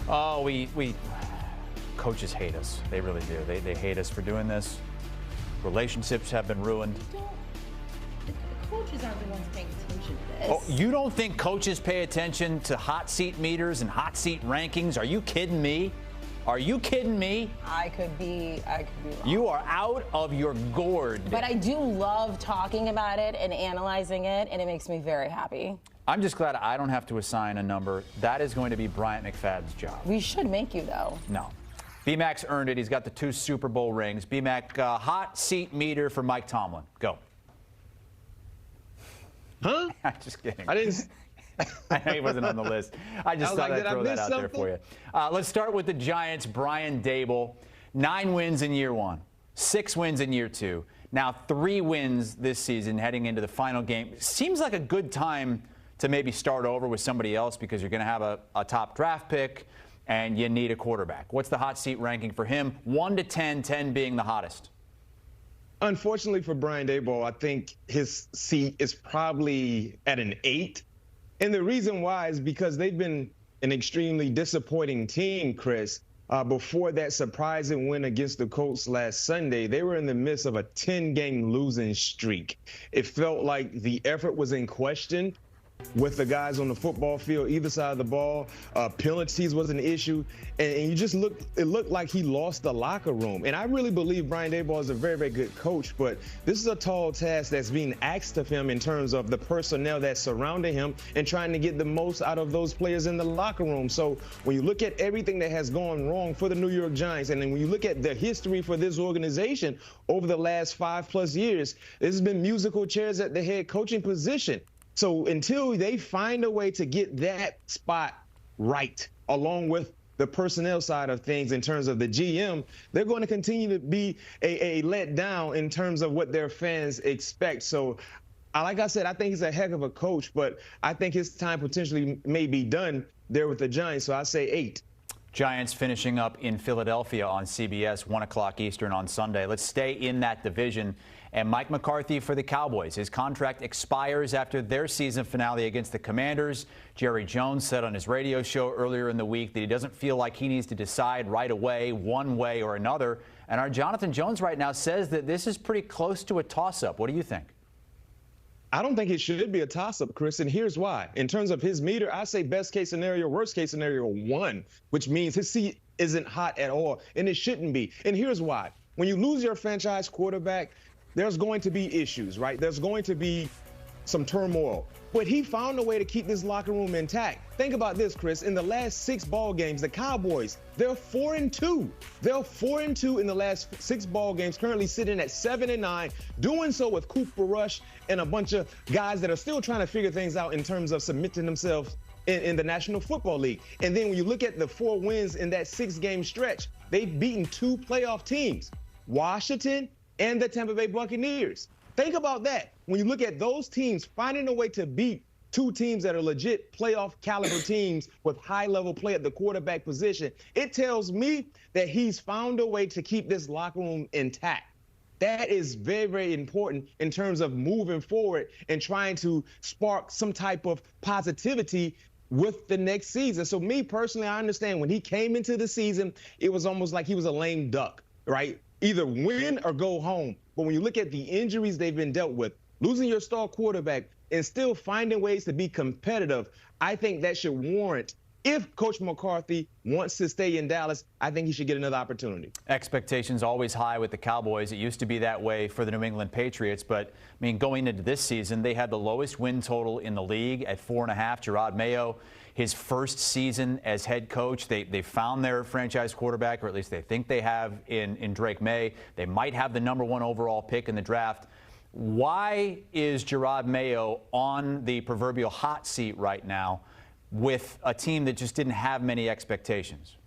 We coaches hate us. They really do. They hate us for doing this. Relationships have been ruined. The coaches aren't the ones paying attention to this. Oh, you don't think coaches pay attention to hot seat meters and hot seat rankings? Are you kidding me? Are you kidding me? I could be wrong. You are out of your gourd. But I do love talking about it and analyzing it, and it makes me very happy. I'm just glad I don't have to assign a number. That is going to be Bryant McFadden's job. We should make you, though. No. B-Mac's earned it. He's got the 2 Super Bowl rings. B-Mac, hot seat meter for Mike Tomlin. Go. Huh? I'm just kidding. I didn't. I know he wasn't on the list. I just thought I'd throw that out there for you. Let's start with the Giants. Brian Daboll, 9 wins in year 1, 6 wins in year 2. Now 3 wins this season heading into the final game. Seems like a good time to maybe start over with somebody else because you're going to have a top draft pick and you need a quarterback. What's the hot seat ranking for him? 1 to 10, 10 being the hottest. Unfortunately for Brian Daboll, I think his seat is probably at an 8. And the reason why is because they've been an extremely disappointing team, Chris. Before that surprising win against the Colts last Sunday, they were in the midst of a 10-game losing streak. It felt like the effort was in question with the guys on the football field, either side of the ball. Penalties was an issue. And it looked like he lost the locker room. And I really believe Brian Daboll is a very, very good coach, but this is a tall task that's being asked of him in terms of the personnel that's surrounding him and trying to get the most out of those players in the locker room. So when you look at everything that has gone wrong for the New York Giants, and then when you look at the history for this organization over the last 5+ years, there's been musical chairs at the head coaching position. So until they find a way to get that spot right, along with the personnel side of things in terms of the GM, they're going to continue to be a letdown in terms of what their fans expect. So, like I said, I think he's a heck of a coach, but I think his time potentially may be done there with the Giants. So I say 8. Giants finishing up in Philadelphia on CBS, 1 o'clock Eastern on Sunday. Let's stay in that division. And Mike McCarthy for the Cowboys. His contract expires after their season finale against the Commanders. Jerry Jones said on his radio show earlier in the week that he doesn't feel like he needs to decide right away, one way or another. And our Jonathan Jones right now says that this is pretty close to a toss-up. What do you think? I don't think it should be a toss-up, Chris, and here's why. In terms of his meter, I say best case scenario, worst case scenario 1, which means his seat isn't hot at all, and it shouldn't be. And here's why. When you lose your franchise quarterback, there's going to be issues, right? There's going to be some turmoil. But he found a way to keep this locker room intact. Think about this, Chris. In the last 6 ball games, the Cowboys, they're 4-2. They're 4-2 in the last 6 ball games, currently sitting at 7-9, doing so with Cooper Rush and a bunch of guys that are still trying to figure things out in terms of submitting themselves in the National Football League. And then when you look at the 4 wins in that 6-game stretch, they've beaten 2 playoff teams, Washington and the Tampa Bay Buccaneers. Think about that. When you look at those teams finding a way to beat 2 teams that are legit playoff caliber teams with high-level play at the quarterback position, it tells me that he's found a way to keep this locker room intact. That is very, very important in terms of moving forward and trying to spark some type of positivity with the next season. So me personally, I understand when he came into the season, it was almost like he was a lame duck, right? Either win or go home. But when you look at the injuries they've been dealt with, losing your star quarterback and still finding ways to be competitive, I think that should warrant, if Coach McCarthy wants to stay in Dallas, I think he should get another opportunity. Expectations always high with the Cowboys. It used to be that way for the New England Patriots. But, I mean, going into this season, they had the lowest win total in the league at 4.5. Gerard Mayo, his first season as head coach, they found their franchise quarterback, or at least they think they have in Drake May. They might have the #1 overall pick in the draft. Why is Gerard Mayo on the proverbial hot seat right now with a team that just didn't have many expectations?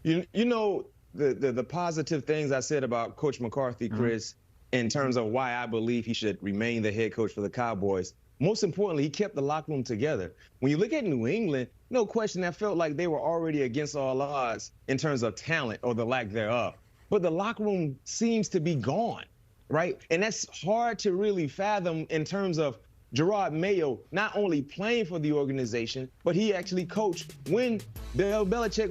You know, the positive things I said about Coach McCarthy, Chris, in terms of why I believe he should remain the head coach for the Cowboys. Most importantly, he kept the locker room together. When you look at New England, no question, I felt like they were already against all odds in terms of talent or the lack thereof. But the locker room seems to be gone, right? And that's hard to really fathom in terms of Gerard Mayo not only playing for the organization, but he actually coached when Bill Belichick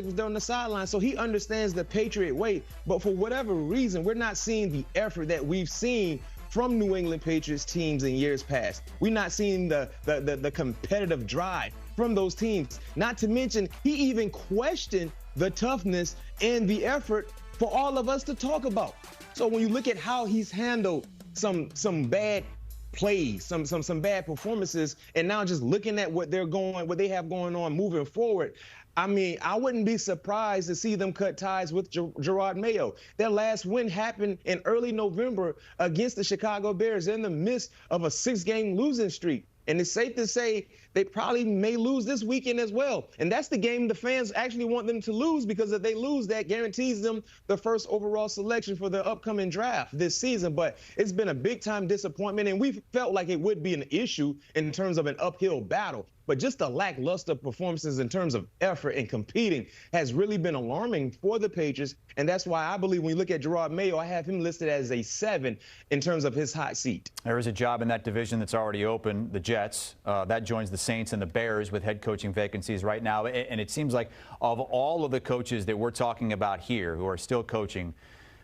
was there on the sideline. So he understands the Patriot way. But for whatever reason, we're not seeing the effort that we've seen from New England Patriots teams in years past. We're not seeing the competitive drive from those teams. Not to mention, he even questioned the toughness and the effort for all of us to talk about. So when you look at how he's handled some bad plays, some bad performances, and now just looking at what they have going on moving forward, I mean, I wouldn't be surprised to see them cut ties with Gerard Mayo. Their last win happened in early November against the Chicago Bears in the midst of a 6-game losing streak. And it's safe to say they probably may lose this weekend as well. And that's the game the fans actually want them to lose, because if they lose, that guarantees them the first overall selection for the upcoming draft this season. But it's been a big-time disappointment, and we felt like it would be an issue in terms of an uphill battle. But just the lackluster performances in terms of effort and competing has really been alarming for the Patriots. And that's why I believe when you look at Gerard Mayo, I have him listed as a 7 in terms of his hot seat. There is a job in that division that's already open, the Jets. That joins the Saints and the Bears with head coaching vacancies right now. And it seems like of all of the coaches that we're talking about here who are still coaching,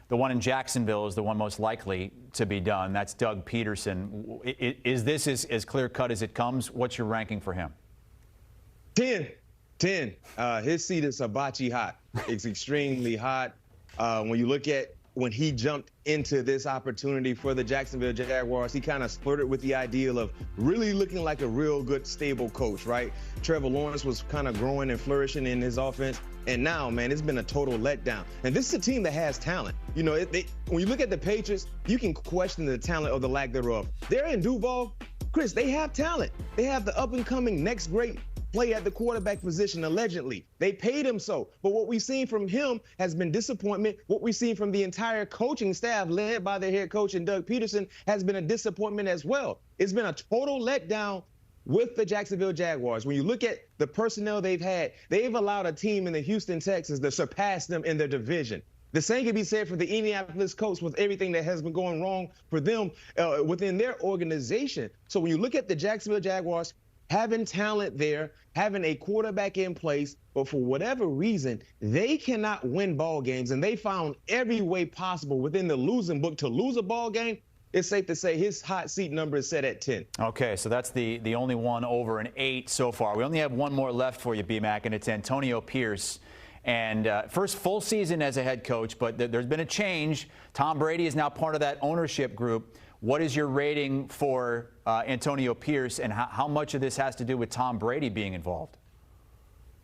the one in Jacksonville is the one most likely to be done. That's Doug Pederson. Is this as clear-cut as it comes? What's your ranking for him? 10. His seat is hibachi hot. It's extremely hot. When you look at when he jumped into this opportunity for the Jacksonville Jaguars, he kind of flirted with the ideal of really looking like a real good, stable coach, right? Trevor Lawrence was kind of growing and flourishing in his offense. And now, man, it's been a total letdown. And this is a team that has talent. You know, when you look at the Patriots, you can question the talent or the lack thereof. They're in Duval. Chris, they have talent. They have the up-and-coming next great play at the quarterback position, allegedly. They paid him so. But what we've seen from him has been disappointment. What we've seen from the entire coaching staff, led by their head coach and Doug Pederson, has been a disappointment as well. It's been a total letdown with the Jacksonville Jaguars. When you look at the personnel they've had, they've allowed a team in the Houston Texans to surpass them in their division. The same can be said for the Indianapolis Colts with everything that has been going wrong for them within their organization. So when you look at the Jacksonville Jaguars, having talent there, having a quarterback in place, but for whatever reason, they cannot win ball games, and they found every way possible within the losing book to lose a ball game. It's safe to say his hot seat number is set at 10. Okay, so that's the only one over an 8 so far. We only have one more left for you, B-Mac, and it's Antonio Pierce. And first full season as a head coach, but there's been a change. Tom Brady is now part of that ownership group. What is your rating for Antonio Pierce, and how much of this has to do with Tom Brady being involved?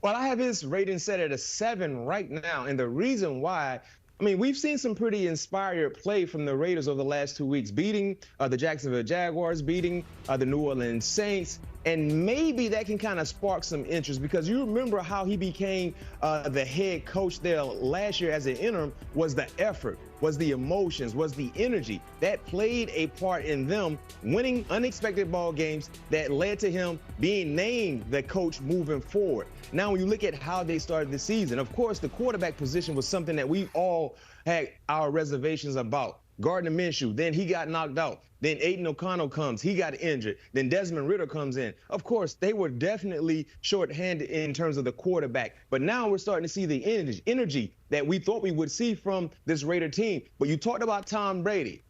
Well, I have his rating set at a 7 right now, and the reason why, I mean, we've seen some pretty inspired play from the Raiders over the last 2 weeks, beating the Jacksonville Jaguars, beating the New Orleans Saints. And maybe that can kind of spark some interest, because you remember how he became the head coach there last year as an interim. Was the effort, was the emotions, was the energy that played a part in them winning unexpected ball games that led to him being named the coach moving forward. Now, when you look at how they started the season, of course, the quarterback position was something that we all had our reservations about. Gardner Minshew, then he got knocked out. Then Aiden O'Connell comes, he got injured. Then Desmond Ridder comes in. Of course, they were definitely shorthanded in terms of the quarterback. But now we're starting to see the energy that we thought we would see from this Raider team. But you talked about Tom Brady.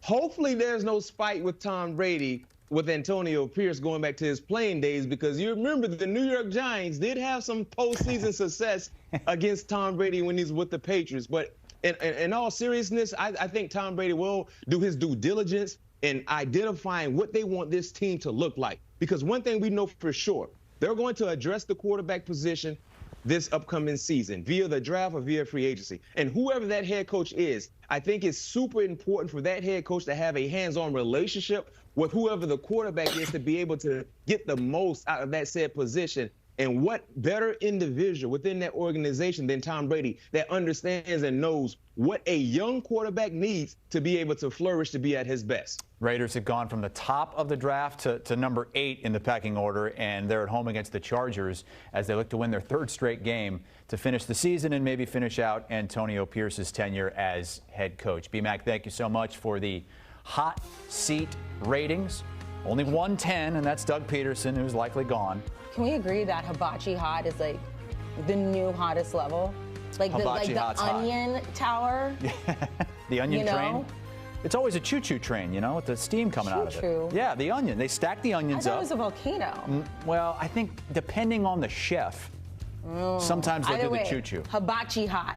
Hopefully there's no spite with Tom Brady with Antonio Pierce going back to his playing days, because you remember the New York Giants did have some postseason success against Tom Brady when he's with the Patriots. But in all seriousness, I think Tom Brady will do his due diligence in identifying what they want this team to look like. Because one thing we know for sure, they're going to address the quarterback position this upcoming season via the draft or via free agency. And whoever that head coach is, I think it's super important for that head coach to have a hands-on relationship with whoever the quarterback is, to be able to get the most out of that said position. And what better individual within that organization than Tom Brady that understands and knows what a young quarterback needs to be able to flourish, to be at his best. Raiders have gone from the top of the draft to number 8 in the pecking order, and they're at home against the Chargers as they look to win their 3rd straight game to finish the season and maybe finish out Antonio Pierce's tenure as head coach. B-Mac, thank you so much for the hot seat ratings. Only 110, and that's Doug Pederson, who's likely gone. Can we agree that hibachi hot is like the new hottest level? Like the onion tower? The onion train? It's always a choo-choo train, you know, with the steam coming out of it. Yeah, the onion. They stack the onions up. I thought it was a volcano. Well, I think depending on the chef, sometimes they'll do the choo-choo. Hibachi hot.